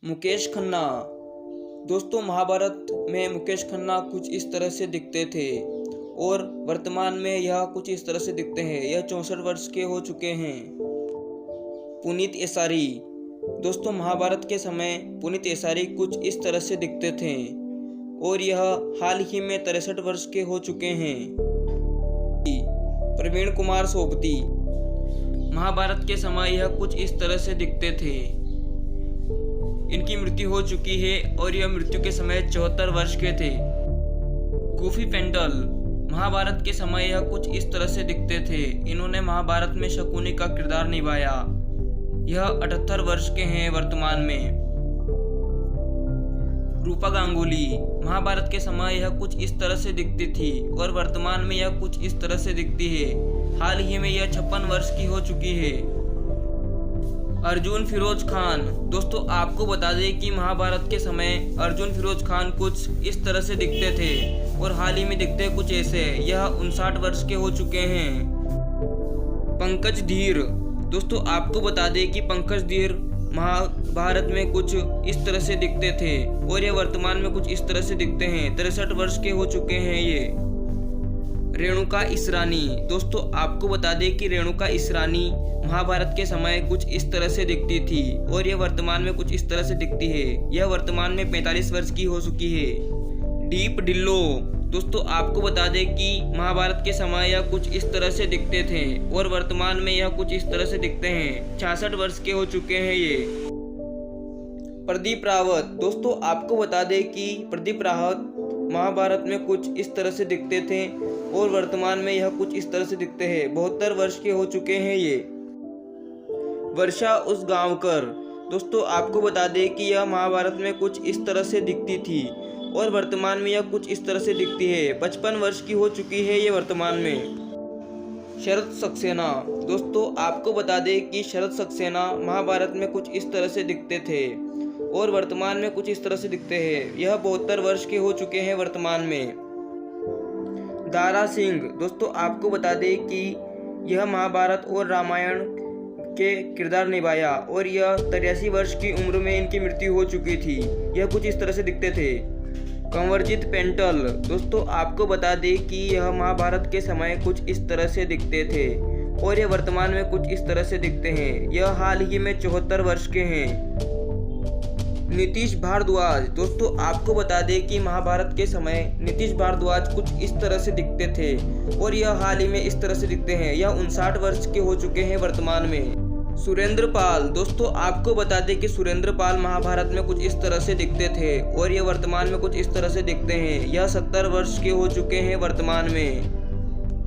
मुकेश खन्ना। दोस्तों, महाभारत में मुकेश खन्ना कुछ इस तरह से दिखते थे और वर्तमान में यह कुछ इस तरह से दिखते हैं। यह 64 वर्ष के हो चुके हैं। पुनीत एसारी। दोस्तों, महाभारत के समय पुनीत एसारी कुछ इस तरह से दिखते थे और यह हाल ही में 63 वर्ष के हो चुके हैं। प्रवीण कुमार सोबती। महाभारत के समय यह कुछ इस तरह से दिखते थे। इनकी मृत्यु हो चुकी है और यह मृत्यु के समय 74 वर्ष के थे। गूफी पेंटल। महाभारत के समय यह कुछ इस तरह से दिखते थे। इन्होंने महाभारत में शकुनी का किरदार निभाया। यह 78 वर्ष के हैं वर्तमान में। रूपा गांगुली। महाभारत के समय यह कुछ इस तरह से दिखती थी और वर्तमान में यह कुछ इस तरह से दिखती है। हाल ही में यह 56 वर्ष की हो चुकी है। अर्जुन फिरोज खान। दोस्तों, आपको बता दें कि महाभारत के समय अर्जुन फिरोज खान कुछ इस तरह से दिखते थे और हाल ही में दिखते कुछ ऐसे। यह 59 वर्ष के हो चुके हैं। पंकज धीर। दोस्तों, आपको बता दें कि पंकज धीर महाभारत में कुछ इस तरह से दिखते थे और ये वर्तमान में कुछ इस तरह से दिखते हैं। 63 वर्ष के हो चुके हैं ये। रेणुका इसरानी। दोस्तों, आपको बता दें कि रेणुका इसरानी महाभारत के समय कुछ इस तरह से दिखती थी और यह वर्तमान में कुछ इस तरह से दिखती है। यह वर्तमान में 45 वर्ष की हो चुकी है। डीप ढिल्लो। दोस्तों, आपको बता दें कि महाभारत के समय यह कुछ इस तरह से दिखते थे और वर्तमान में यह कुछ इस तरह से दिखते हैं। 66 वर्ष के हो चुके हैं ये। प्रदीप रावत। दोस्तों, आपको बता दें कि प्रदीप रावत महाभारत में कुछ इस तरह से दिखते थे और वर्तमान में यह कुछ इस तरह से दिखते हैं। 72 वर्ष के हो चुके हैं ये। वर्षा उसगांवकर। दोस्तों, आपको बता दें कि यह महाभारत में कुछ इस तरह से दिखती थी और वर्तमान में यह कुछ इस तरह से दिखती है। 55 वर्ष की हो चुकी है ये वर्तमान में। शरद सक्सेना। दोस्तों, आपको बता दें कि शरद सक्सेना महाभारत में कुछ इस तरह से दिखते थे और वर्तमान में कुछ इस तरह से दिखते हैं। यह 72 वर्ष के हो चुके हैं वर्तमान में। दारा सिंह। दोस्तों, आपको बता दें कि यह महाभारत और रामायण के किरदार निभाया और यह 83 वर्ष की उम्र में इनकी मृत्यु हो चुकी थी। यह कुछ इस तरह से दिखते थे। कंवरजीत पेंटल। दोस्तों, आपको बता दें कि यह महाभारत के समय कुछ इस तरह से दिखते थे और यह वर्तमान में कुछ इस तरह से दिखते हैं। यह हाल ही में 74 वर्ष के हैं। नीतीश भारद्वाज। दोस्तों, आपको बता दें कि महाभारत के समय नीतीश भारद्वाज कुछ इस तरह से दिखते थे और यह हाल ही में इस तरह से दिखते हैं। यह 59 वर्ष के हो चुके हैं वर्तमान में। सुरेंद्र पाल। दोस्तों, आपको बता दें कि सुरेंद्र पाल महाभारत में कुछ इस तरह से दिखते थे और यह वर्तमान में कुछ इस तरह से दिखते हैं। यह 70 वर्ष के हो चुके हैं वर्तमान में।